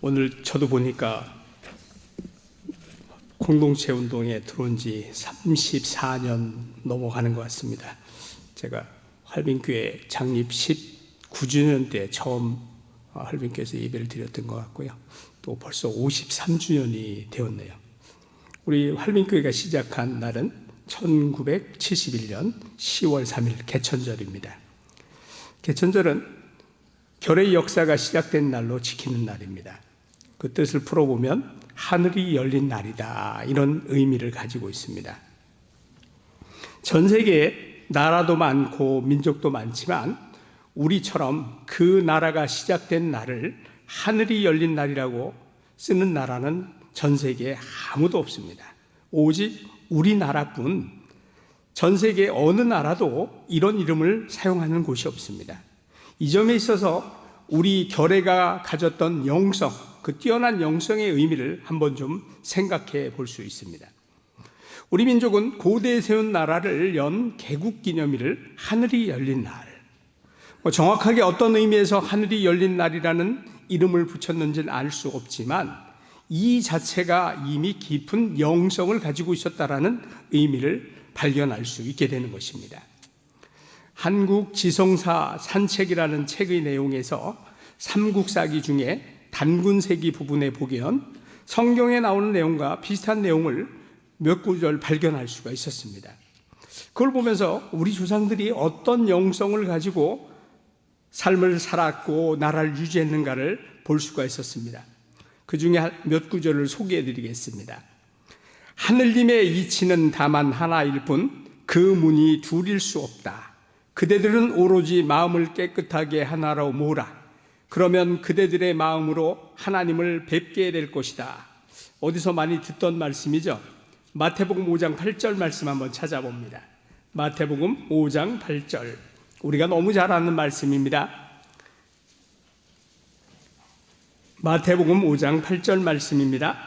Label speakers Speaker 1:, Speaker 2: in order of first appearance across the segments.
Speaker 1: 오늘 저도 보니까 공동체 운동에 들어온 지 34년 넘어가는 것 같습니다. 제가 할빈교회 창립 19주년 때 처음 할빈교회에서 예배를 드렸던 것 같고요. 또 벌써 53주년이 되었네요. 우리 할빈교회가 시작한 날은 1971년 10월 3일 개천절입니다. 개천절은 결의 역사가 시작된 날로 지키는 날입니다. 그 뜻을 풀어보면 하늘이 열린 날이다, 이런 의미를 가지고 있습니다. 전 세계에 나라도 많고 민족도 많지만 우리처럼 그 나라가 시작된 날을 하늘이 열린 날이라고 쓰는 나라는 전 세계에 아무도 없습니다. 오직 우리나라뿐 전 세계 어느 나라도 이런 이름을 사용하는 곳이 없습니다. 이 점에 있어서 우리 결의가 가졌던 영성, 그 뛰어난 영성의 의미를 한번 좀 생각해 볼 수 있습니다. 우리 민족은 고대에 세운 나라를 연 개국기념일을 하늘이 열린 날, 정확하게 어떤 의미에서 하늘이 열린 날이라는 이름을 붙였는지는 알 수 없지만 이 자체가 이미 깊은 영성을 가지고 있었다라는 의미를 발견할 수 있게 되는 것입니다. 한국 지성사 산책이라는 책의 내용에서 삼국사기 중에 단군세기 부분에 보면 성경에 나오는 내용과 비슷한 내용을 몇 구절 발견할 수가 있었습니다. 그걸 보면서 우리 조상들이 어떤 영성을 가지고 삶을 살았고 나라를 유지했는가를 볼 수가 있었습니다. 그 중에 몇 구절을 소개해 드리겠습니다. 하늘님의 이치는 다만 하나일 뿐 그 문이 둘일 수 없다. 그대들은 오로지 마음을 깨끗하게 하나로 모으라. 그러면 그대들의 마음으로 하나님을 뵙게 될 것이다. 어디서 많이 듣던 말씀이죠. 마태복음 5장 8절 말씀 한번 찾아봅니다. 마태복음 5장 8절, 우리가 너무 잘 아는 말씀입니다. 마태복음 5장 8절 말씀입니다.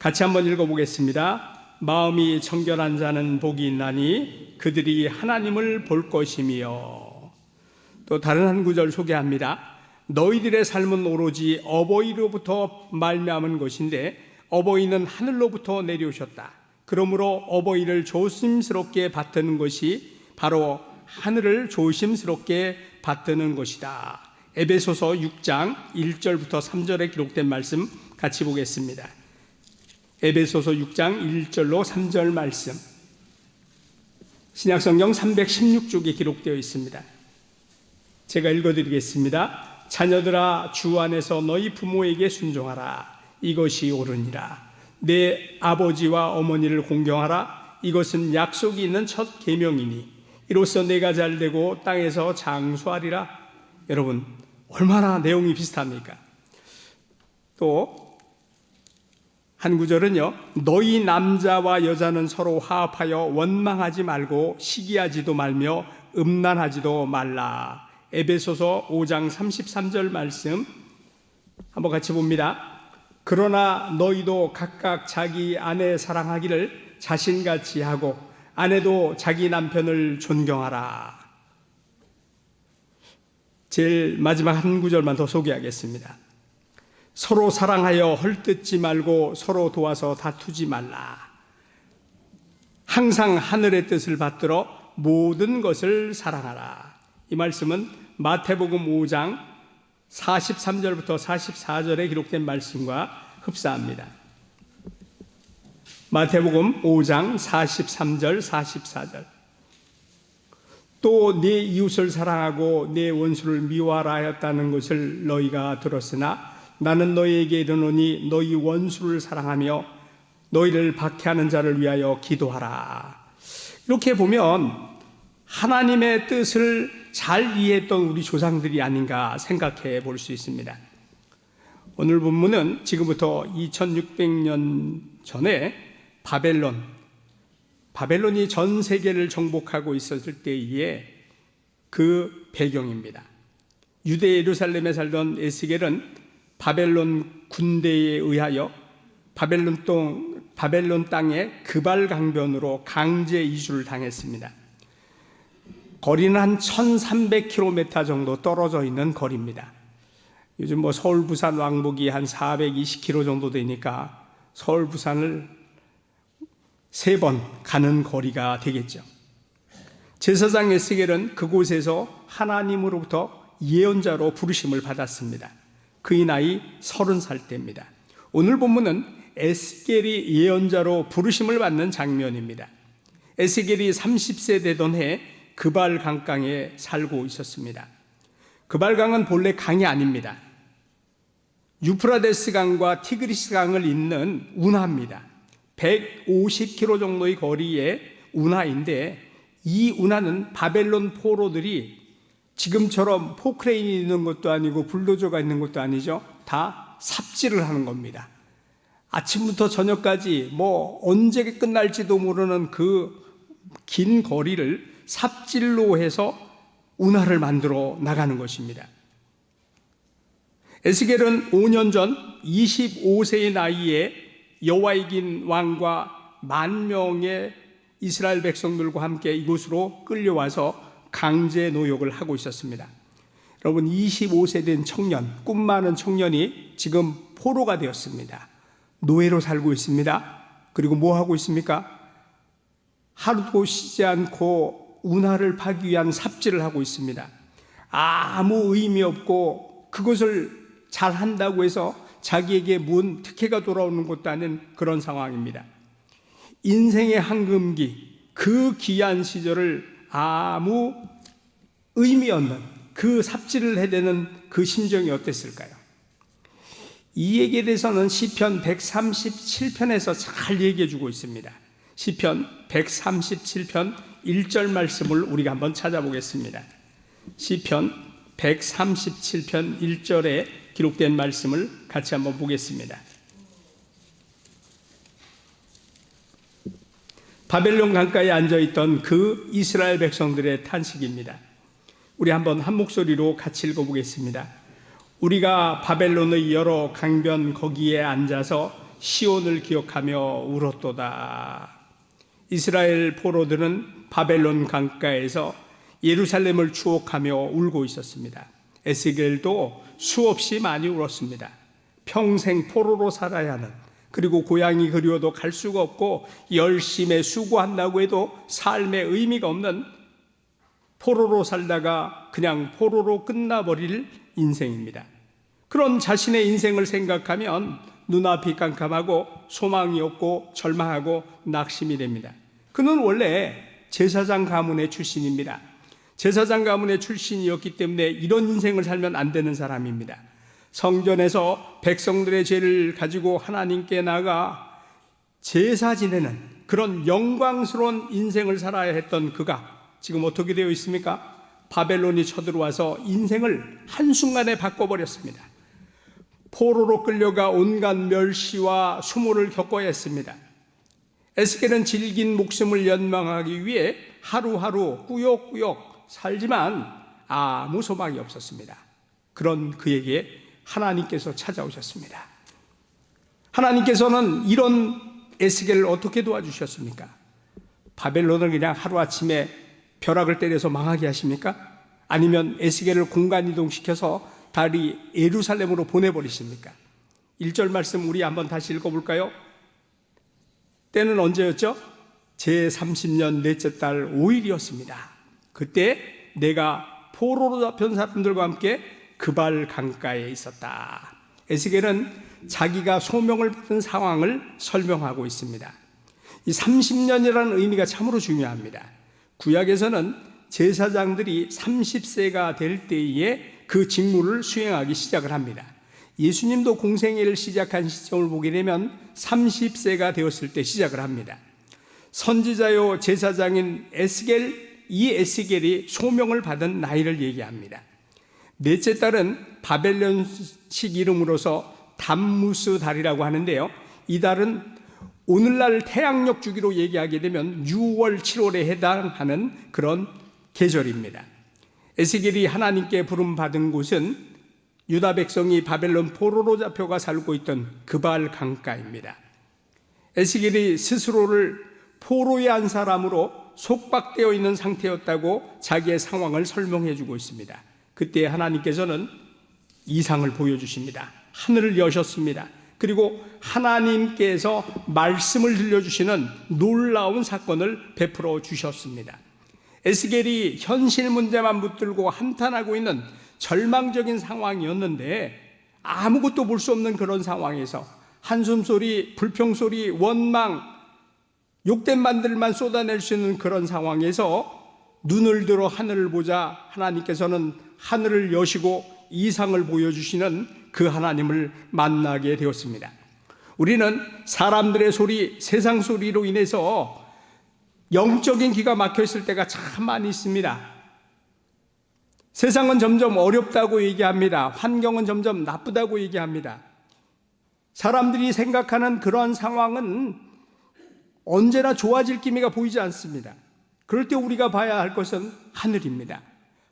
Speaker 1: 같이 한번 읽어보겠습니다. 마음이 청결한 자는 복이 있나니 그들이 하나님을 볼 것이며. 또 다른 한 구절 소개합니다. 너희들의 삶은 오로지 어버이로부터 말미암은 것인데 어버이는 하늘로부터 내려오셨다. 그러므로 어버이를 조심스럽게 받드는 것이 바로 하늘을 조심스럽게 받드는 것이다. 에베소서 6장 1절부터 3절에 기록된 말씀 같이 보겠습니다. 에베소서 6장 1절로 3절 말씀, 신약성경 316쪽에 기록되어 있습니다. 제가 읽어드리겠습니다. 자녀들아, 주 안에서 너희 부모에게 순종하라. 이것이 옳으니라. 내 아버지와 어머니를 공경하라. 이것은 약속이 있는 첫 계명이니 이로써 내가 잘되고 땅에서 장수하리라. 여러분, 얼마나 내용이 비슷합니까? 또 한 구절은요, 너희 남자와 여자는 서로 화합하여 원망하지 말고 시기하지도 말며 음란하지도 말라. 에베소서 5장 33절 말씀 한번 같이 봅니다. 그러나 너희도 각각 자기 아내 사랑하기를 자신같이 하고 아내도 자기 남편을 존경하라. 제일 마지막 한 구절만 더 소개하겠습니다. 서로 사랑하여 헐뜯지 말고 서로 도와서 다투지 말라. 항상 하늘의 뜻을 받들어 모든 것을 사랑하라. 이 말씀은 마태복음 5장 43절부터 44절에 기록된 말씀과 흡사합니다. 마태복음 5장 43절 44절. 또 네 이웃을 사랑하고 네 원수를 미워하라 하였다는 것을 너희가 들었으나 나는 너희에게 이르노니 너희 원수를 사랑하며 너희를 박해하는 자를 위하여 기도하라. 이렇게 보면 하나님의 뜻을 잘 이해했던 우리 조상들이 아닌가 생각해 볼 수 있습니다. 오늘 본문은 지금부터 2600년 전에 바벨론이 전 세계를 정복하고 있었을 때의 그 배경입니다. 유대 예루살렘에 살던 에스겔은 바벨론 군대에 의하여 바벨론 땅에 그발강변으로 강제 이주를 당했습니다. 거리는 한 1300km 정도 떨어져 있는 거리입니다. 요즘 뭐 서울 부산 왕복이 한 420km 정도 되니까 서울 부산을 3번 가는 거리가 되겠죠. 제사장 에스겔은 그곳에서 하나님으로부터 예언자로 부르심을 받았습니다. 그의 나이 30살 때입니다. 오늘 본문은 에스겔이 예언자로 부르심을 받는 장면입니다. 에스겔이 30세 되던 해 그발 강가에 살고 있었습니다. 그발 강은 본래 강이 아닙니다. 유프라데스 강과 티그리스 강을 잇는 운하입니다. 150km 정도의 거리의 운하인데, 이 운하는 바벨론 포로들이 지금처럼 포크레인이 있는 것도 아니고 불도저가 있는 것도 아니죠. 다 삽질을 하는 겁니다. 아침부터 저녁까지 뭐 언제 끝날지도 모르는 그 긴 거리를 삽질로 해서 운하를 만들어 나가는 것입니다. 에스겔은 5년 전 25세의 나이에 여호야긴 왕과 10,000명의 이스라엘 백성들과 함께 이곳으로 끌려와서 강제 노역을 하고 있었습니다. 여러분, 25세 된 청년, 꿈 많은 청년이 지금 포로가 되었습니다. 노예로 살고 있습니다. 그리고 뭐 하고 있습니까? 하루도 쉬지 않고 운하를 파기 위한 삽질을 하고 있습니다. 아무 의미 없고 그것을 잘 한다고 해서 자기에게 무슨 특혜가 돌아오는 것도 아닌 그런 상황입니다. 인생의 황금기, 그 귀한 시절을 아무 의미 없는 그 삽질을 해대는 그 심정이 어땠을까요? 이 얘기에 대해서는 시편 137편에서 잘 얘기해 주고 있습니다. 시편 137편 1절 말씀을 우리가 한번 찾아보겠습니다. 시편 137편 1절에 기록된 말씀을 같이 한번 보겠습니다. 바벨론 강가에 앉아있던 그 이스라엘 백성들의 탄식입니다. 우리 한번 한 목소리로 같이 읽어보겠습니다. 우리가 바벨론의 여러 강변 거기에 앉아서 시온을 기억하며 울었도다. 이스라엘 포로들은 바벨론 강가에서 예루살렘을 추억하며 울고 있었습니다. 에스겔도 수없이 많이 울었습니다. 평생 포로로 살아야 하는, 그리고 고향이 그리워도 갈 수가 없고 열심히 수고한다고 해도 삶에 의미가 없는 포로로 살다가 그냥 포로로 끝나버릴 인생입니다. 그런 자신의 인생을 생각하면 눈앞이 깜깜하고 소망이 없고 절망하고 낙심이 됩니다. 그는 원래 제사장 가문의 출신입니다. 제사장 가문의 출신이었기 때문에 이런 인생을 살면 안 되는 사람입니다. 성전에서 백성들의 죄를 가지고 하나님께 나가 제사 지내는 그런 영광스러운 인생을 살아야 했던 그가 지금 어떻게 되어 있습니까? 바벨론이 쳐들어와서 인생을 한순간에 바꿔버렸습니다. 포로로 끌려가 온갖 멸시와 수모를 겪어야 했습니다. 에스겔은 질긴 목숨을 연망하기 위해 하루하루 꾸역꾸역 살지만 아무 소망이 없었습니다. 그런 그에게 하나님께서 찾아오셨습니다. 하나님께서는 이런 에스겔을 어떻게 도와주셨습니까? 바벨론을 그냥 하루아침에 벼락을 때려서 망하게 하십니까? 아니면 에스겔을 공간 이동시켜서 다리 예루살렘으로 보내버리십니까? 1절 말씀 우리 한번 다시 읽어볼까요? 때는 언제였죠? 제30년 넷째 달 5일이었습니다. 그때 내가 포로로 잡힌 사람들과 함께 그발 강가에 있었다. 에스겔은 자기가 소명을 받은 상황을 설명하고 있습니다. 이 30년이라는 의미가 참으로 중요합니다. 구약에서는 제사장들이 30세가 될 때에 그 직무를 수행하기 시작을 합니다. 예수님도 공생애를 시작한 시점을 보게 되면 30세가 되었을 때 시작을 합니다. 선지자요 제사장인 에스겔, 이 에스겔이 소명을 받은 나이를 얘기합니다. 넷째 달은 바벨론식 이름으로서 담무스 달이라고 하는데요, 이 달은 오늘날 태양력 주기로 얘기하게 되면 6월, 7월에 해당하는 그런 계절입니다. 에스겔이 하나님께 부름받은 곳은 유다 백성이 바벨론 포로로 잡혀가 살고 있던 그발 강가입니다. 에스겔이 스스로를 포로의 한 사람으로 속박되어 있는 상태였다고 자기의 상황을 설명해 주고 있습니다. 그때 하나님께서는 이상을 보여주십니다. 하늘을 여셨습니다. 그리고 하나님께서 말씀을 들려주시는 놀라운 사건을 베풀어 주셨습니다. 에스겔이 현실 문제만 붙들고 한탄하고 있는 절망적인 상황이었는데, 아무것도 볼 수 없는 그런 상황에서 한숨소리, 불평소리, 원망, 욕된 말들만 쏟아낼 수 있는 그런 상황에서 눈을 들어 하늘을 보자 하나님께서는 하늘을 여시고 이상을 보여주시는 그 하나님을 만나게 되었습니다. 우리는 사람들의 소리, 세상 소리로 인해서 영적인 귀가 막혀 있을 때가 참 많이 있습니다. 세상은 점점 어렵다고 얘기합니다. 환경은 점점 나쁘다고 얘기합니다. 사람들이 생각하는 그러한 상황은 언제나 좋아질 기미가 보이지 않습니다. 그럴 때 우리가 봐야 할 것은 하늘입니다.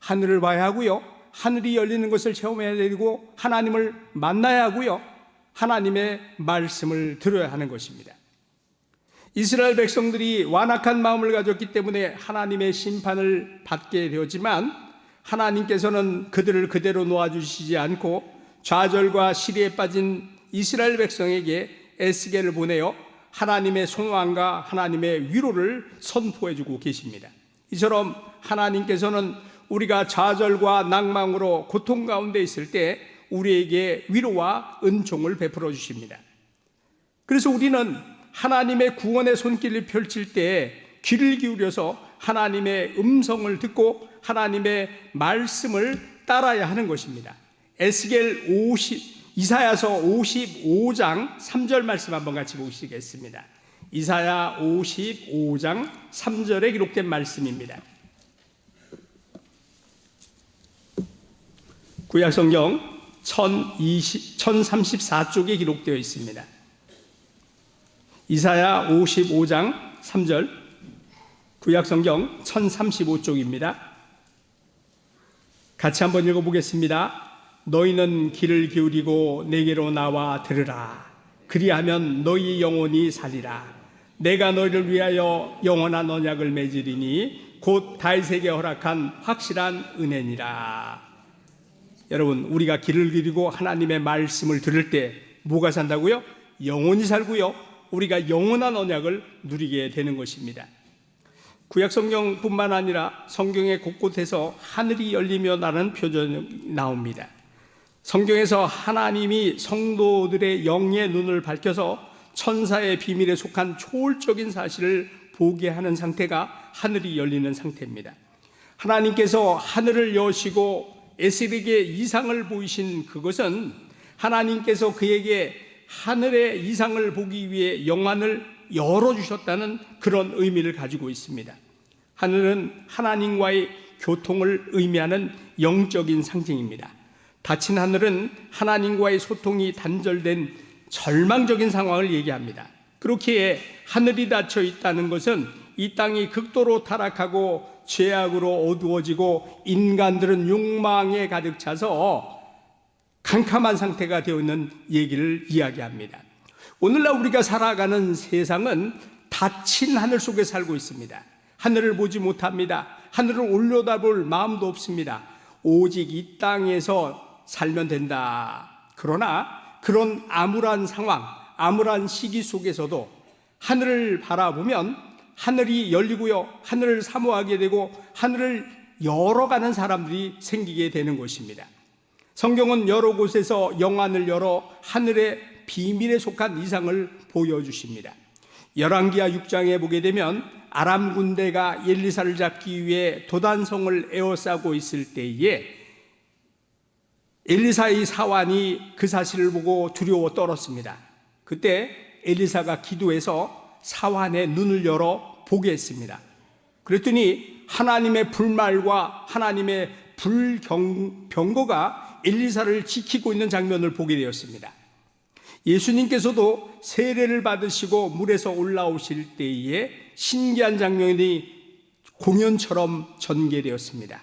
Speaker 1: 하늘을 봐야 하고요, 하늘이 열리는 것을 체험해야 되고, 하나님을 만나야 하고요, 하나님의 말씀을 들어야 하는 것입니다. 이스라엘 백성들이 완악한 마음을 가졌기 때문에 하나님의 심판을 받게 되었지만, 하나님께서는 그들을 그대로 놓아주시지 않고 좌절과 시리에 빠진 이스라엘 백성에게 에스겔을 보내어 하나님의 소망과 하나님의 위로를 선포해주고 계십니다. 이처럼 하나님께서는 우리가 좌절과 낭망으로 고통 가운데 있을 때 우리에게 위로와 은총을 베풀어 주십니다. 그래서 우리는 하나님의 구원의 손길을 펼칠 때 귀를 기울여서 하나님의 음성을 듣고 하나님의 말씀을 따라야 하는 것입니다. 이사야서 55장 3절 말씀 한번 같이 보시겠습니다. 이사야 55장 3절에 기록된 말씀입니다. 구약성경 1034쪽에 기록되어 있습니다. 이사야 55장 3절, 구약성경 1035쪽입니다. 같이 한번 읽어보겠습니다. 너희는 귀를 기울이고 내게로 나와 들으라. 그리하면 너희 영혼이 살리라. 내가 너희를 위하여 영원한 언약을 맺으리니 곧 다윗에게 허락한 확실한 은혜니라. 여러분, 우리가 귀를 기울이고 하나님의 말씀을 들을 때 뭐가 산다고요? 영혼이 살고요, 우리가 영원한 언약을 누리게 되는 것입니다. 구약성경뿐만 아니라 성경의 곳곳에서 하늘이 열리며 나는 표현이 나옵니다. 성경에서 하나님이 성도들의 영의 눈을 밝혀서 천사의 비밀에 속한 초월적인 사실을 보게 하는 상태가 하늘이 열리는 상태입니다. 하나님께서 하늘을 여시고 에스겔에게 이상을 보이신 그것은 하나님께서 그에게 하늘의 이상을 보기 위해 영안을 열어주셨다는 그런 의미를 가지고 있습니다. 하늘은 하나님과의 교통을 의미하는 영적인 상징입니다. 닫힌 하늘은 하나님과의 소통이 단절된 절망적인 상황을 얘기합니다. 그렇기에 하늘이 닫혀 있다는 것은 이 땅이 극도로 타락하고 죄악으로 어두워지고 인간들은 욕망에 가득 차서 캄캄한 상태가 되어 있는 얘기를 이야기합니다. 오늘날 우리가 살아가는 세상은 닫힌 하늘 속에 살고 있습니다. 하늘을 보지 못합니다. 하늘을 올려다볼 마음도 없습니다. 오직 이 땅에서 살면 된다. 그러나 그런 암울한 상황, 암울한 시기 속에서도 하늘을 바라보면 하늘이 열리고요, 하늘을 사모하게 되고 하늘을 열어가는 사람들이 생기게 되는 것입니다. 성경은 여러 곳에서 영안을 열어 하늘의 비밀에 속한 이상을 보여주십니다. 열왕기하 6장에 보게 되면 아람 군대가 엘리사를 잡기 위해 도단성을 에워싸고 있을 때에 엘리사의 사환이 그 사실을 보고 두려워 떨었습니다. 그때 엘리사가 기도해서 사환의 눈을 열어 보게 했습니다. 그랬더니 하나님의 불말과 하나님의 불병거가 엘리사를 지키고 있는 장면을 보게 되었습니다. 예수님께서도 세례를 받으시고 물에서 올라오실 때에 신기한 장면이 공연처럼 전개되었습니다.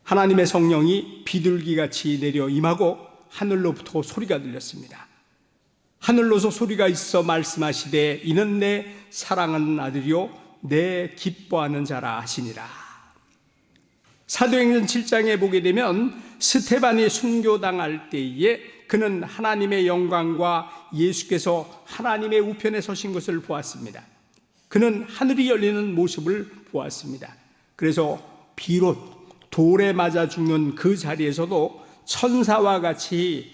Speaker 1: 하나님의 성령이 비둘기같이 내려 임하고 하늘로부터 소리가 들렸습니다. 하늘로서 소리가 있어 말씀하시되 이는 내 사랑하는 아들이요 내 기뻐하는 자라 하시니라. 사도행전 7장에 보게 되면 스테반이 순교당할 때에 그는 하나님의 영광과 예수께서 하나님의 우편에 서신 것을 보았습니다. 그는 하늘이 열리는 모습을 보았습니다. 그래서 비록 돌에 맞아 죽는 그 자리에서도 천사와 같이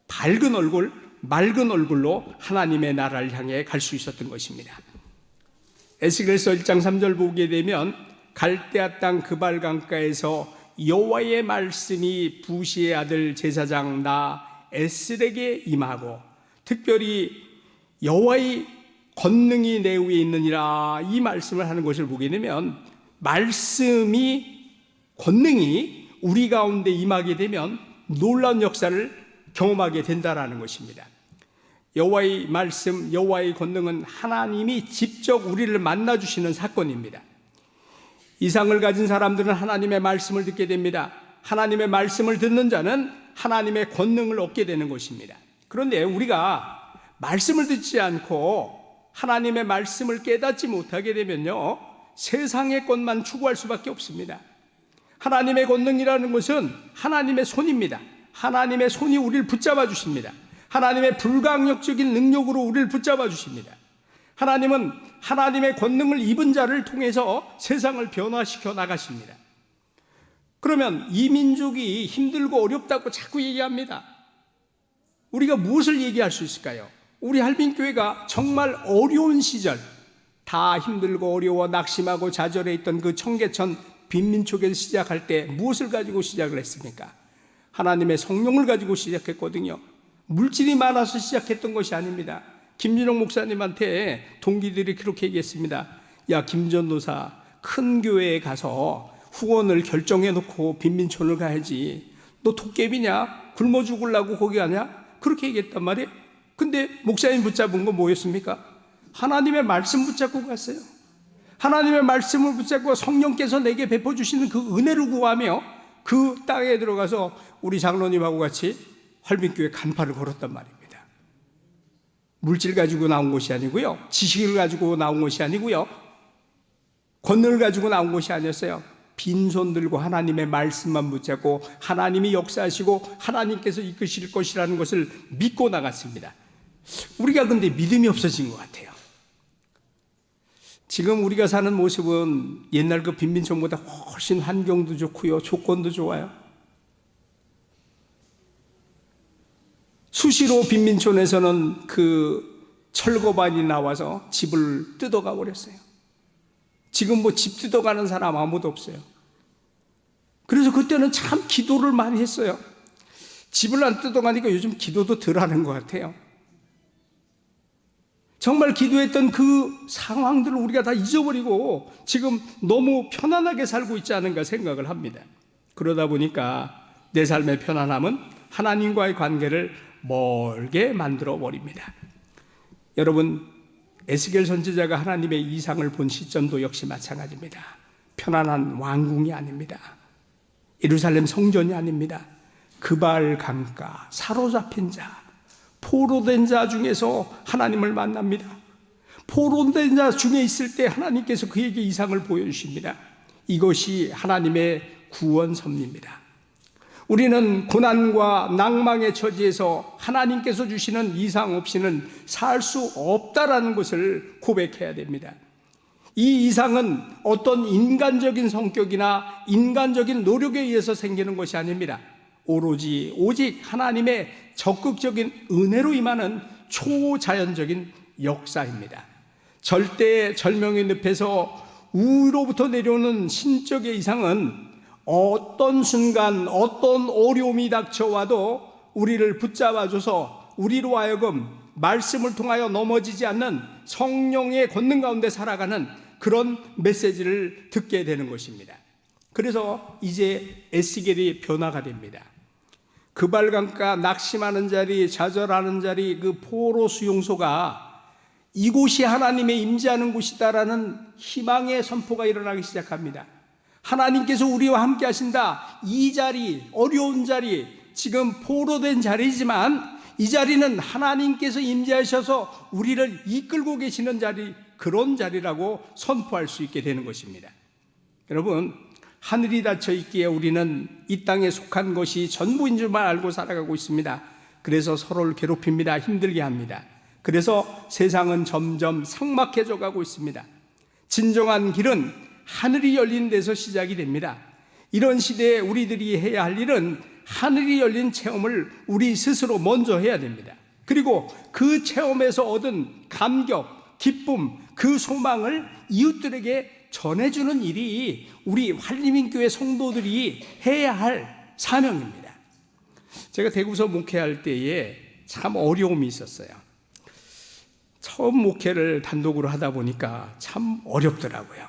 Speaker 1: 밝은 얼굴, 맑은 얼굴로 하나님의 나라를 향해 갈 수 있었던 것입니다. 에스겔서 1장 3절 보게 되면 갈대아 땅 그발 강가에서 여호와의 말씀이 부시의 아들 제사장 나 에스렉에게 임하고 특별히 여호와의 권능이 내 위에 있느니라 이 말씀을 하는 것을 보게 되면 말씀이 권능이 우리 가운데 임하게 되면 놀라운 역사를 경험하게 된다라는 것입니다. 여호와의 말씀, 여호와의 권능은 하나님이 직접 우리를 만나주시는 사건입니다. 이상을 가진 사람들은 하나님의 말씀을 듣게 됩니다. 하나님의 말씀을 듣는 자는 하나님의 권능을 얻게 되는 것입니다. 그런데 우리가 말씀을 듣지 않고 하나님의 말씀을 깨닫지 못하게 되면요, 세상의 것만 추구할 수밖에 없습니다. 하나님의 권능이라는 것은 하나님의 손입니다. 하나님의 손이 우리를 붙잡아 주십니다. 하나님의 불가항력적인 능력으로 우리를 붙잡아 주십니다. 하나님은 하나님의 권능을 입은 자를 통해서 세상을 변화시켜 나가십니다. 그러면 이 민족이 힘들고 어렵다고 자꾸 얘기합니다. 우리가 무엇을 얘기할 수 있을까요? 우리 할빈교회가 정말 어려운 시절, 다 힘들고 어려워 낙심하고 좌절해 있던 그 청계천 빈민족에서 시작할 때 무엇을 가지고 시작을 했습니까? 하나님의 성령을 가지고 시작했거든요. 물질이 많아서 시작했던 것이 아닙니다. 김진홍 목사님한테 동기들이 그렇게 얘기했습니다. 야, 김전도사, 큰 교회에 가서 후원을 결정해 놓고 빈민촌을 가야지. 너 도깨비냐? 굶어 죽으려고 거기 가냐? 그렇게 얘기했단 말이에요. 근데 목사님 붙잡은 건 뭐였습니까? 하나님의 말씀 붙잡고 갔어요. 하나님의 말씀을 붙잡고 성령께서 내게 베풀어주시는 그 은혜를 구하며 그 땅에 들어가서 우리 장로님하고 같이 활빈교회 간파를 걸었단 말입니다. 물질 가지고 나온 것이 아니고요, 지식을 가지고 나온 것이 아니고요, 권능을 가지고 나온 것이 아니었어요. 빈손 들고 하나님의 말씀만 붙잡고 하나님이 역사하시고 하나님께서 이끄실 것이라는 것을 믿고 나갔습니다. 우리가 근데 믿음이 없어진 것 같아요. 지금 우리가 사는 모습은 옛날 그 빈민촌보다 훨씬 환경도 좋고요, 조건도 좋아요. 수시로 빈민촌에서는 그 철거반이 나와서 집을 뜯어가 버렸어요. 지금 뭐 집 뜯어가는 사람 아무도 없어요. 그래서 그때는 참 기도를 많이 했어요. 집을 안 뜯어가니까 요즘 기도도 덜 하는 것 같아요. 정말 기도했던 그 상황들을 우리가 다 잊어버리고 지금 너무 편안하게 살고 있지 않은가 생각을 합니다. 그러다 보니까 내 삶의 편안함은 하나님과의 관계를 멀게 만들어 버립니다. 여러분, 에스겔 선지자가 하나님의 이상을 본 시점도 역시 마찬가지입니다. 편안한 왕궁이 아닙니다. 예루살렘 성전이 아닙니다. 그발 강가, 사로잡힌 자, 포로된 자 중에서 하나님을 만납니다. 포로된 자 중에 있을 때 하나님께서 그에게 이상을 보여주십니다. 이것이 하나님의 구원 섭리입니다. 우리는 고난과 낭망의 처지에서 하나님께서 주시는 이상 없이는 살 수 없다라는 것을 고백해야 됩니다. 이 이상은 어떤 인간적인 성격이나 인간적인 노력에 의해서 생기는 것이 아닙니다. 오직 하나님의 적극적인 은혜로 임하는 초자연적인 역사입니다. 절대 절명의 늪에서 우로부터 내려오는 신적의 이상은 어떤 순간 어떤 어려움이 닥쳐와도 우리를 붙잡아줘서 우리로 하여금 말씀을 통하여 넘어지지 않는 성령의 권능 가운데 살아가는 그런 메시지를 듣게 되는 것입니다. 그래서 이제 에스겔이 변화가 됩니다. 그발강가 낙심하는 자리, 좌절하는 자리, 그 포로 수용소가 이곳이 하나님의 임재하는 곳이다라는 희망의 선포가 일어나기 시작합니다. 하나님께서 우리와 함께 하신다. 이 자리, 어려운 자리, 지금 포로된 자리지만 이 자리는 하나님께서 임재하셔서 우리를 이끌고 계시는 자리, 그런 자리라고 선포할 수 있게 되는 것입니다. 여러분, 하늘이 닫혀 있기에 우리는 이 땅에 속한 것이 전부인 줄만 알고 살아가고 있습니다. 그래서 서로를 괴롭힙니다. 힘들게 합니다. 그래서 세상은 점점 삭막해져 가고 있습니다. 진정한 길은 하늘이 열린 데서 시작이 됩니다. 이런 시대에 우리들이 해야 할 일은 하늘이 열린 체험을 우리 스스로 먼저 해야 됩니다. 그리고 그 체험에서 얻은 감격, 기쁨, 그 소망을 이웃들에게 전해주는 일이 우리 한림인교회 성도들이 해야 할 사명입니다. 제가 대구서 목회할 때에 참 어려움이 있었어요. 처음 목회를 단독으로 하다 보니까 참 어렵더라고요.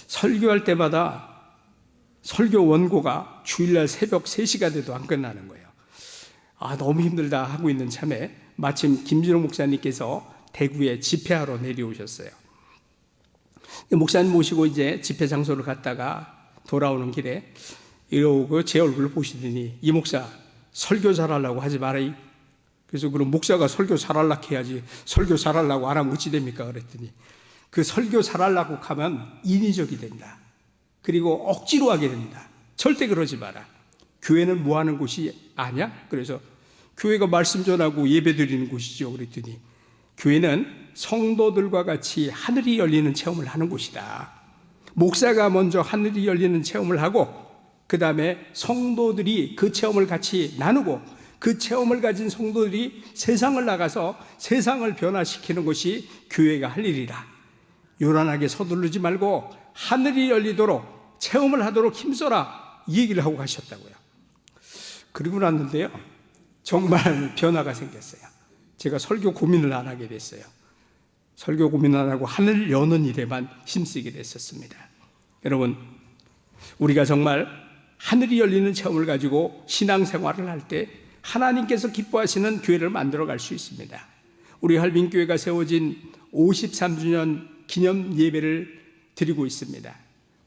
Speaker 1: 설교할 때마다 설교 원고가 주일날 새벽 3시가 돼도 안 끝나는 거예요. 너무 힘들다 하고 있는 참에 마침 김진호 목사님께서 대구에 집회하러 내려오셨어요. 목사님 모시고 이제 집회 장소를 갔다가 돌아오는 길에 이러고 제 얼굴을 보시더니 이 목사 설교 잘하려고 하지 말아이. 그래서 그럼 목사가 설교 잘하려고 해야지 설교 잘하려고 안 하면 어찌 됩니까? 그랬더니 그 설교 잘하려고 하면 인위적이 된다. 그리고 억지로 하게 된다. 절대 그러지 마라. 교회는 뭐 하는 곳이 아냐? 그래서 교회가 말씀 전하고 예배 드리는 곳이죠. 그랬더니 교회는 성도들과 같이 하늘이 열리는 체험을 하는 곳이다. 목사가 먼저 하늘이 열리는 체험을 하고 그 다음에 성도들이 그 체험을 같이 나누고 그 체험을 가진 성도들이 세상을 나가서 세상을 변화시키는 것이 교회가 할 일이라. 요란하게 서두르지 말고 하늘이 열리도록 체험을 하도록 힘써라, 이 얘기를 하고 가셨다고요. 그리고 났는데요, 정말 변화가 생겼어요. 제가 설교 고민을 안 하게 됐어요. 설교 고민 안 하고 하늘 여는 일에만 힘쓰게 됐었습니다. 여러분, 우리가 정말 하늘이 열리는 체험을 가지고 신앙생활을 할 때 하나님께서 기뻐하시는 교회를 만들어 갈 수 있습니다. 우리 할빈교회가 세워진 53주년 기념 예배를 드리고 있습니다.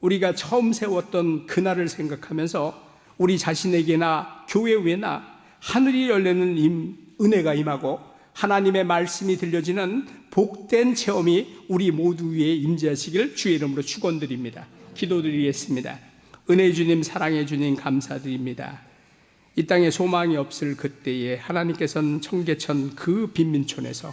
Speaker 1: 우리가 처음 세웠던 그날을 생각하면서 우리 자신에게나 교회 외나 하늘이 열리는 은혜가 임하고 하나님의 말씀이 들려지는 복된 체험이 우리 모두 위에 임재하시길 주의 이름으로 축원드립니다. 기도드리겠습니다. 은혜의 주님, 사랑의 주님, 감사드립니다. 이 땅에 소망이 없을 그때에 하나님께서는 청계천 그 빈민촌에서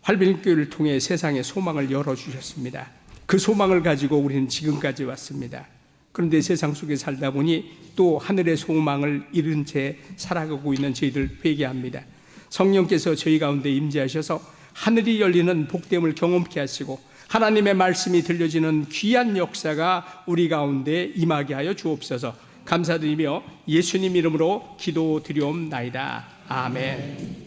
Speaker 1: 활빈교회를 통해 세상에 소망을 열어주셨습니다. 그 소망을 가지고 우리는 지금까지 왔습니다. 그런데 세상 속에 살다 보니 또 하늘의 소망을 잃은 채 살아가고 있는 저희들 회개합니다. 성령께서 저희 가운데 임재하셔서 하늘이 열리는 복됨을 경험케 하시고 하나님의 말씀이 들려지는 귀한 역사가 우리 가운데 임하게 하여 주옵소서. 감사드리며 예수님 이름으로 기도드리옵나이다. 아멘.